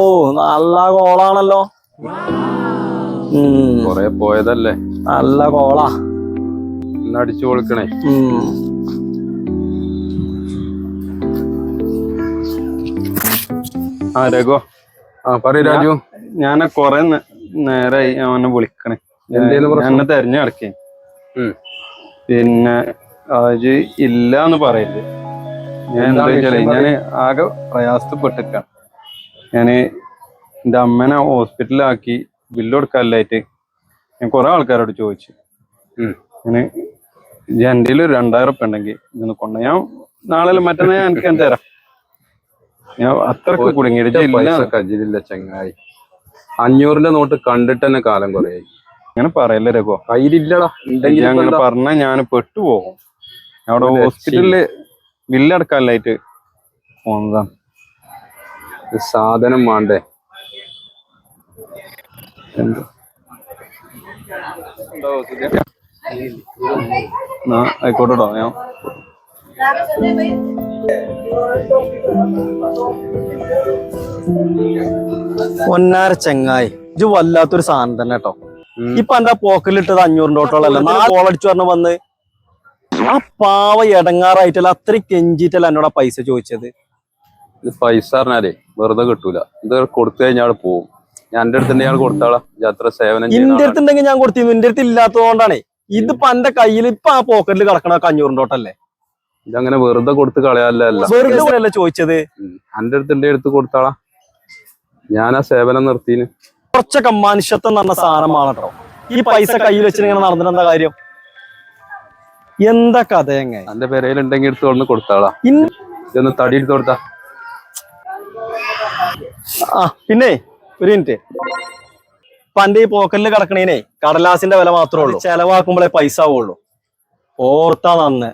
ഓ നല്ല കോളാണല്ലോ. കൊറേ പോയതല്ലേ, നല്ല കോളാ. അടിച്ചു കൊടുക്കണേ. ആ രഘു, പറയൂ രാജു. ഞാൻ കൊറേ നേരായി അവനെ വിളിക്കണേ. എന്നെ തെരഞ്ഞു കിടക്കേ. പിന്നെ അത് ഇല്ലാന്ന് പറയല്ലേ. ഞാൻ എന്താ വെച്ചാലേ ഞാന് ആകെ പ്രയാസപ്പെട്ടിക്ക. ഞാന് എന്റെ അമ്മനെ ഹോസ്പിറ്റലിലാക്കി ബില്ല് കൊടുക്കാനായിട്ട് ഞാൻ കുറെ ആൾക്കാരോട് ചോദിച്ചു. ഞാന് എന്റെ ഒരു 2000 ഉറുപ്പിക ഉണ്ടെങ്കിൽ ഇതൊന്ന് കൊണ്ട, ഞാൻ നാളെ മറ്റന്നാൾ എനിക്ക് തരാം. ഞാൻ അത്രക്ക് കുടുങ്ങിയില്ല ചങ്ങായി. 500-ന്റെ നോട്ട് കണ്ടിട്ട് തന്നെ കാലം കുറേ. അങ്ങനെ പറയല്ലേ രഘു, കയ്യിലില്ലടാ. അങ്ങനെ പറഞ്ഞാൽ ഞാൻ പെട്ടുപോകും. അവിടെ ഹോസ്പിറ്റലില് ബില്ലടക്കാനായിട്ട് പോന്നതാണ്. സാധനം വേണ്ടേ? ആയിക്കോട്ടോ. ഞാൻ പൊന്നാര ചെങ്ങായി, ഇത് വല്ലാത്തൊരു സാധനം തന്നെ കേട്ടോ. ഇപ്പൊ എന്റെ പോക്കലിട്ടത് 500 നോട്ടുകളല്ല. 4 കോളടിച്ചു പറഞ്ഞ് വന്ന് ആ പാവ എടങ്ങാറായിട്ടല്ല, അത്രയും കെഞ്ചിട്ടല്ല എന്നോട് പൈസ ചോദിച്ചത്. ഇത് പൈസ പറഞ്ഞാലേ വെറുതെ കിട്ടൂല. ഇത് കൊടുത്തു കഴിഞ്ഞാൽ പോവും. ഞാൻ എന്റെ അടുത്ത് ഞാൻ കൊടുത്താളാ. അത്ര സേവനം എന്റെ അടുത്തുണ്ടെങ്കിൽ ഞാൻ കൊടുത്തിരുന്നു. എന്റെ അടുത്ത് ഇല്ലാത്തതുകൊണ്ടാണേ. ഇതിപ്പോ എന്റെ കയ്യിൽ ഇപ്പൊ ആ പോക്കറ്റിൽ കിടക്കണ 500 നോട്ടല്ലേ. ഇതങ്ങനെ വെറുതെ കൊടുത്ത് കളയാല്ല. വെറുതെ ചോദിച്ചത്. എന്റെ അടുത്ത് എന്റെ അടുത്ത് കൊടുത്താളാ. ഞാൻ ആ സേവനം നിർത്തിന്. കുറച്ചൊക്കെ മനുഷ്യത്വം എന്ന് പറഞ്ഞ സാധനമാണ് കേട്ടോ. ഈ പൈസ കയ്യിൽ വെച്ചിട്ട് ഇങ്ങനെ നടന്നിട്ട് എന്താ കാര്യം? എന്താ കഥ? എങ്ങനെ എന്റെ പെരയിലുണ്ടെങ്കിൽ എടുത്ത് കൊണ്ട് കൊടുത്താളാ. ഇതൊന്ന് തടി എടുത്ത് കൊടുത്താ. ആ പിന്നെ ഒരു മിനിറ്റ്, പണ്ട് ഈ പോക്കറ്റിൽ കിടക്കണേനെ കടലാസിന്റെ വില മാത്രമേ ഉള്ളൂ. ചെലവാക്കുമ്പോഴേ പൈസ ആവുള്ളൂ. ഓർത്താ നന്ന്.